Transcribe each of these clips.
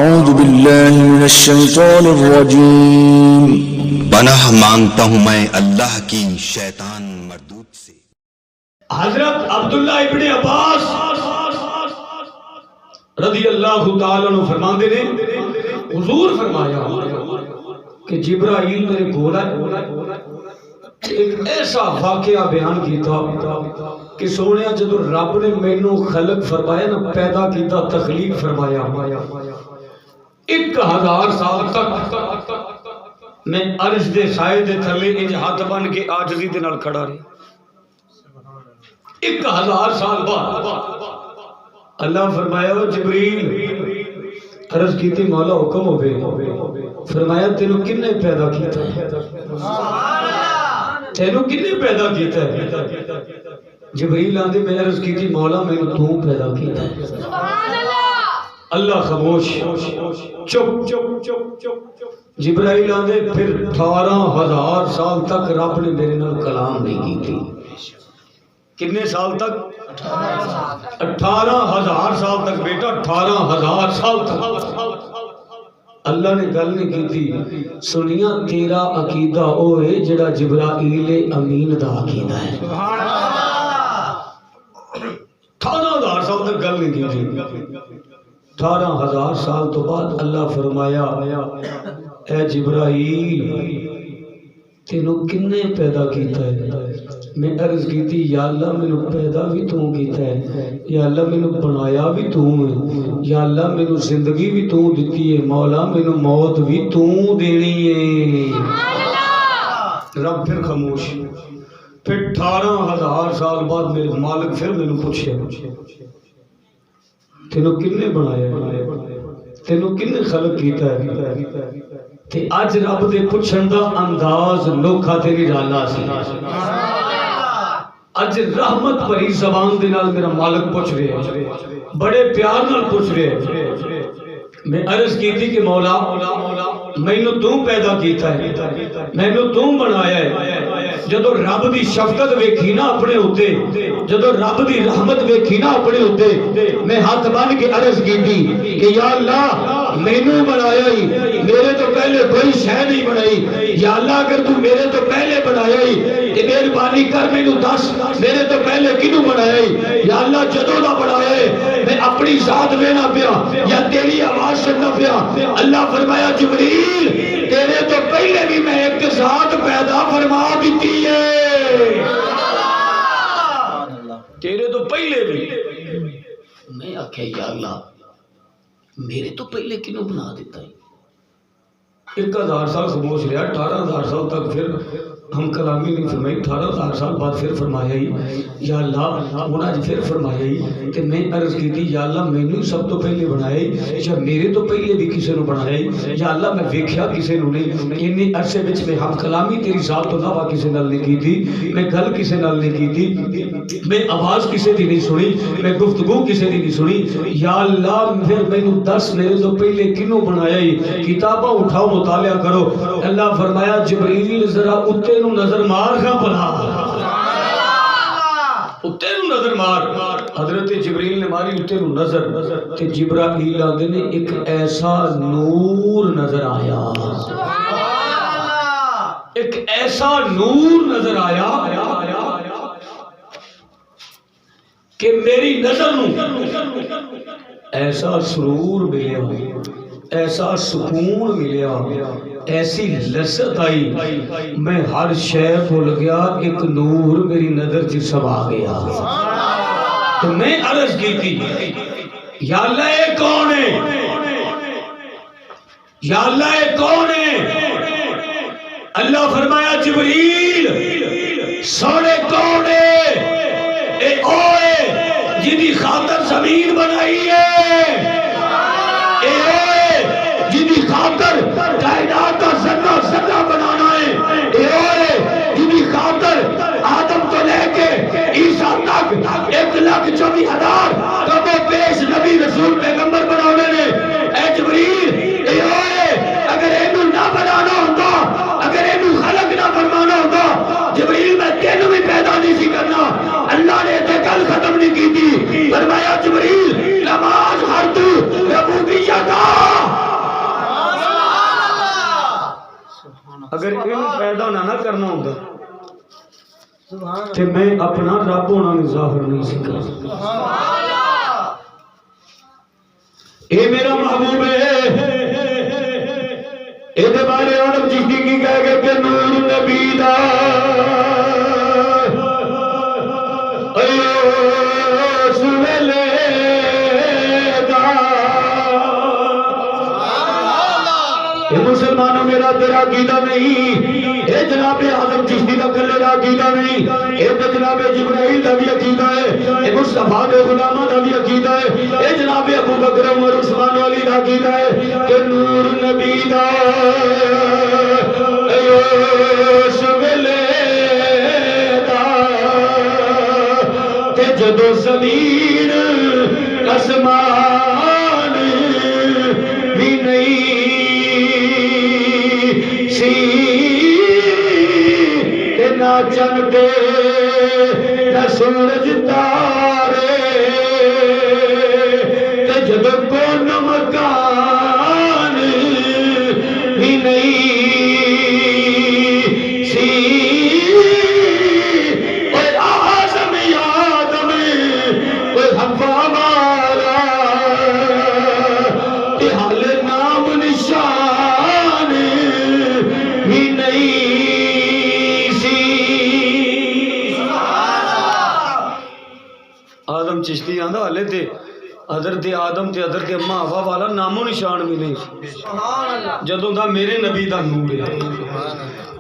اعوذ باللہ من الشیطان الرجیم۔ پناہ مانگتا ہوں میں اللہ کی شیطان مردود سے۔ حضرت عبداللہ ابن عباس رضی اللہ تعالیٰ عنہ فرماندے نے حضور فرمایا کہ جبرائیل میرے کول آئے، ایک ایسا واقعہ بیان کیتا کہ سونیا جدو رب نے مینوں خلق فرمایا نا، پیدا کیتا، تخلیق فرمایا، 1000 سال تک میں عرش دے سائے دے تھلے انج ہاتھ بن کے عاجزی دے نال کھڑا رہا۔ 1000 سال بعد اللہ فرمایا جبریل، عرض کیتی مولا حکم ہوئے، فرمایا تینوں کن نے پیدا کیتا ہے؟ تینوں کن نے پیدا کیتا ہے؟ جبریل آندے میں عرض کیتی مولا میں تو پیدا کیتا ہے۔ اللہ خاموش، چپ۔ جبرائیل آندے پھر 18000 سال تک رب نے میرے نال کلام نہیں کی تھی۔ کتنے سال تک؟ 18000 سال تک بیٹا، 18000 سال تک اللہ نے گل نہیں کی تھی۔ سنیا تیرا عقیدہ وہ ہے جڑا جبرائیل امین دا عقیدہ ہے۔ 18000 سال تک گل نہیں کی تھی۔ 18000 سال تو بعد اللہ فرمایا اے جبرائیل تینوں کن نے پیدا کیتا ہے؟ میں عرض کی تھی یا اللہ میں پیدا بھی تو کیتا ہے، یا اللہ میں بنایا بھی تو ہے، یا اللہ میں زندگی بھی تو دیتی ہے، مولا میں موت بھی تو دینی ہے۔ رب پھر خاموش۔ پھر 18000 سال بعد میرے مالک پھر میں پوچھے تینوں کن نے بنایا، تینوں کن نے خلق کیتا ہے؟ تے اج رب دے پوچھن دا انداز لوکھا تیری رالا سی۔ اج رحمت بھری زبان دے نال میرا مالک پوچھ رہے ہیں، بڑے پیار نال پوچھ رہے ہیں۔ میں عرض کی تھی کہ مولا مینوں تو پیدا کیتا ہے، مینوں تو بنایا ہے۔ جدو رب دی شفقت ویکھی نا اپنے ہوتے، جدو رب دی رحمت ویکھی نا اپنے ہوتے، میں ہاتھ بن کے عرض کی تھی کہ یا اللہ مینوں بنایا ہی، میرے تو پہلے کوئی شے نہیں بنائی، یا اللہ اگر تو میرے تو پہلے بنایا ہی کہ مہربانی کر مینوں دس میرے تو پہلے کینوں بنایا ہی؟ یا اللہ جدوں دا بنایا ہے میں اپنی ذات وینا پیا یا تیری آواز سننا پیا؟ اللہ فرمایا جبریل تیرے تو پہلے بھی میں ایک ذات پیدا فرما دیتی ہے، تیرے تو پہلے بھی۔ میں آکھیا یا اللہ میرے تو پہلے کینوں بنا دیتا ہے؟ 1000 سال خاموش رہا، 18000 سال تک پھر ہم کلامی نہیں فرمائی۔ 18000 سال بعد پھر فرمایا ہی یا اللہ، انہاں جی پھر فرمایا ہی کہ میں عرض کی تھی یا اللہ مینوں سب تو پہلے بنایا ہی، یا میرے تو پہلے بھی کسی نے بنایا ہی؟ یا اللہ میں ویکھیا کسی نے نہیں، انہی عرصے وچ میں ہم کلامی تیری ذات تو نہ کسی نال نہیں کی تھی، میں گل کسی نال نہیں کی تھی، میں آواز کسی دی نہیں سنی، میں گفتگو کسی دی نہیں سنی۔ یا اللہ پھر مینوں دس میرے تو پہلے کنوں بنایا ہی؟ کتاباں اٹھاؤ مطالعہ کرو۔ اللہ فرمایا جبریل ذرا اتے نو نظر مار نہ بنا، اتے نو نظر مار۔ حضرت جبریل نے ماری اتے نو نظر، تے جبرائیل آندے نے ایک ایسا نور نظر آیا، ایک ایسا نور نظر آیا کہ میری نظر نو ایسا سرور ملیا، ایسا سکون ملیا، ایسی لذت آئی، میں ہر شے بھول گیا، ایک نور میری نظر چ سما گیا۔ تو میں عرض کی تھی یا اللہ یہ کون ہے؟ یا اللہ یہ کون ہے؟ اللہ فرمایا جبریل سونے کون ہے؟ اے اوے جدی خاطر زمین بنائی ہے، اے اوے جدی خاطر کائنات کا ذرہ ذرہ بنانا ہے، اے اوے جدی خاطر آدم تو لے کے عیسیٰ تک 1,24,000 کم و بیش نبی رسول پیغمبر بنانے نے۔ اے جبریل اے اوے اگر اینو نہ بنانا ہوتا، اگر اینو خلق نہ فرمانا ہوتا، جبریل میں تینوں بھی پیدا نہیں سی کرنا۔ اللہ نے تے گل ختم نہیں کی تھی، فرمایا جبریل نماز ہر تو ربوبیت اگر ان پیدا نہ کرنا ہوتا کہ میں اپنا رب ہونا میں ظاہر نہیں سکا. اے میرا محبوب ہے اے دے بارے عالم چشتی کی کہہ گئے کہ نور نبی دا ایوس ویلے دا. اے مسلمانوں میرا تیرا عقیدہ نہیں, اے جناب اعظم چشتی دا کلے دا عقیدہ نہیں, اے جناب جبرائیل دا بھی عقیدہ ہے, اے مصطفیٰ دے غلامہ دا بھی عقیدہ ہے, اے جناب ابو بکر عمر عثمان علی دا عقیدہ ہے کہ نور نبی دا ایوس ویلے دا کہ جدو زمین آسمان بھی نہیں نہ چند نہ سورج تارے جب کون مکان بھی نہیں سی کوئی آزم آدم کوئی حوا والا حال نام نشان بھی نہیں. آدم چشتی آندا ہلے تے حضرت آدم تے حضرت اماں حوا والا نامو نشان بھی نہیں جدوں دا میرے نبی دا نور ہے.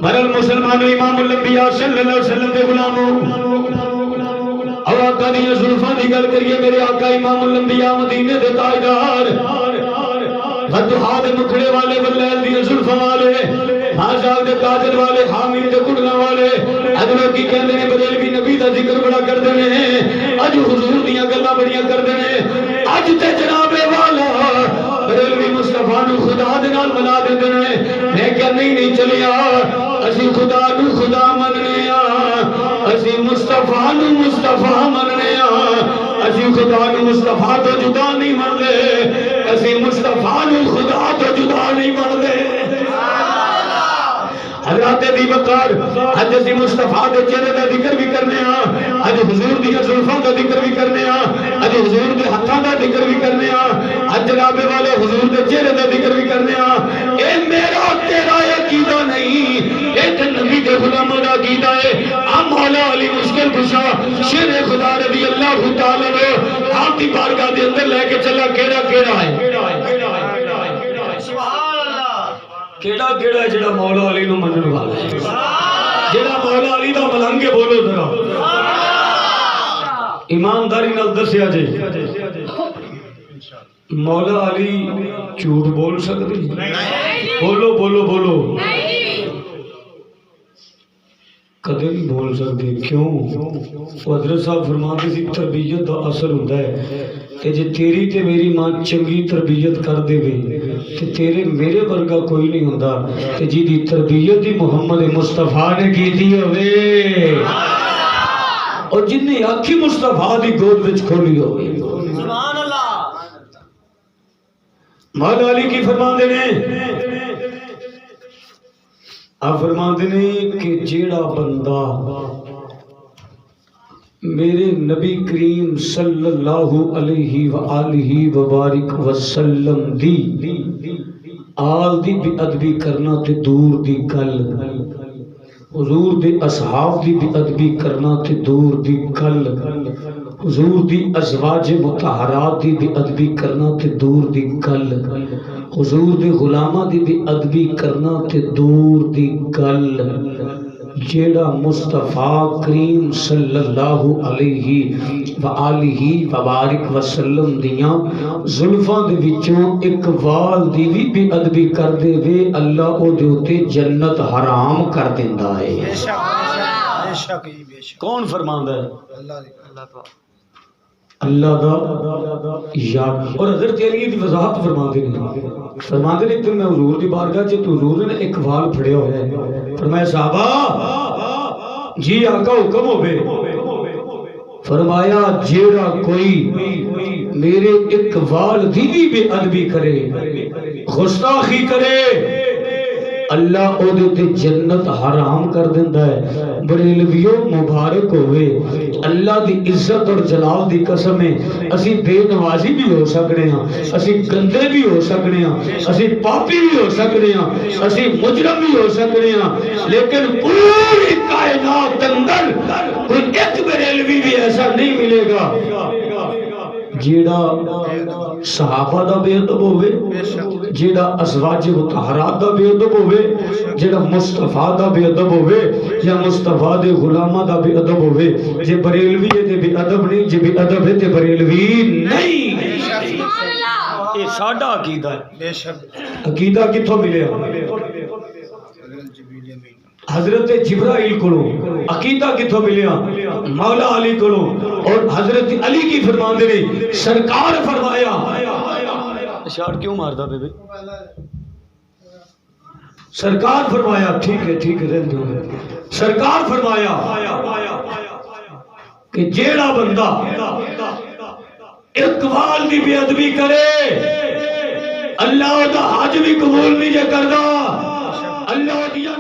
بہرحال مسلمانوں امام الانبیاء صلی اللہ علیہ وسلم دے غلاموں او آقا دی زلفاں دی گل کریے میرے آقا امام الانبیاء مدینے دے تاجدار فتوحات مکھڑے والے واللیل دی زلفاں والے حاجات دے کاجل والے حامل دے کڑنا والے اجلو کی کہندے نے بریلوی نبی دا ذکر بڑا کردے نے اج حضور دیاں گلاں بڑیاں کردے نے اج تے جناب والا بریلوی مصطفیٰ نو خدا دے نال ملا دیندے نے. میں کہ نہیں چلیا اسی خدا نو خدا مننے آ اسی مصطفیٰ نو مصطفیٰ مننے آ اسی خدا نو مصطفیٰ تو جدا نہیں مندے اسی مصطفیٰ نو خدا تو جدا نہیں مندے. حضرات دی وقار اج اسی مصطفیٰ دے چہرے دا ذکر بھی کرنے ہاں, اج حضور دی زلفاں دا ذکر بھی کرنے ہاں, اج حضور دے ہتھاں دا ذکر بھی کرنے ہاں, اج جناب والے حضور دے چہرے دا ذکر بھی کرنے ہاں. اے میرا تیرا عقیدہ نہیں, اے تے نبی دے غلاماں دا عقیدہ ہے. مولا علی مشکل کشا شیر خدا رضی اللہ تعالی عنہ آپ دی بارگاہ دے اندر لے کے چلا کیڑا ہے کیڑا ہے جڑا مولا علی نو منن والا ہے, جڑا مولا علی دا ملنگ ہے. بولو ذرا ایمانداری نال دسیا جے مولا علی جھوٹ بول سکدے؟ بولو بولو بولو کدے نہیں بول سکتے. کیوں؟ حضرت صاحب فرماتے سی تربیت دا اثر ہوندا ہے کہ جے تیری تے میری ماں چنگی تربیت کر دے وے تے تیرے میرے ورگا کوئی نہیں ہوندا تے جی دی تربیت دی محمد مصطفیٰ نے کیتی ہوئے اور جن نے آنکھی مصطفیٰ دی گود وچ کھولی ہوئے. سبحان اللہ. مولا علی کی فرماندے نے آپ فرماندے نے کہ جیڑا بندہ میرے نبی کریم صلی اللہ علیہ وآلہ وبارک وسلم دی آل دی بے ادبی کرنا تے دور دی گل, حضور دے اصحاب دی بے ادبی کرنا تے دور دی گل, حضور دی ازواج مطہرات دی بے ادبی کرنا تے دور دی گل, حضور دے غلامہ دی بے ادبی کرنا تے دور دی گل. جیڑا مصطفیٰ کریم صلی اللہ علیہ وآلہ وبارک وسلم دیاں زلفاں دے وچوں ایک وال دی بھی بے ادبی کر دے وے اللہ او دے اوتے جنت حرام کر دیندا ہے. بے شک کون فرماندا ہے؟ اللہ دا یاد. اور حضرت علی دی وضاحت فرماندے نے کہ میں حضور دی بارگاہ چ تو حضور نے ایک وال پھڑیا ہوا ہے. فرمایا صحابہ جی آقا حکم ہوے. فرمایا جیڑا کوئی میرے ایک وال دی بھی بے ادبی کرے, گستاخی کرے, اللہ او دے تے جنت حرام کر دیندا ہے۔ بریلویوں مبارک ہوئے، اللہ دی عزت اور جلال دی قسم ہے اسی بے نوازی بھی ہو سکنے ہاں، اسی گندے بھی ہو سکنے ہاں، اسی پاپی بھی ہو سکنے ہاں، اسی مجرم بھی ہو سکنے ہاں، لیکن پوری کائنات اندر کوئی ایک بریلوی بھی ایسا نہیں ملے گا جیڑا صحابہ دا بے ادب ہوئے، جیڑا ازواج مطہرات دا بے ادب ہوئے، جیڑا مصطفیٰ دا بے ادب ہوئے یا مصطفیٰ دے غلامہ دا بے ادب ہوئے۔ جے بریلوی ہے تے بے ادب نہیں، جے بے ادب ہے تے بریلوی نہیں۔ یہ ساڈا عقیدہ ہے۔ عقیدہ کتھوں ملے؟ حضرت جبرائیل کولوں۔ عقیدہ کتھوں ملیا؟ مولا علی کولوں۔ اور حضرت علی کی فرماندے نے سرکار فرمایا، اشار کیوں ماردا بے بے؟ سرکار فرمایا، ٹھیک ہے رہن دو، سرکار فرمایا کہ جیڑا بندہ اقوال دی بے ادبی کرے اللہ دا حج بھی قبول نہیں جے کردا، اللہ دیا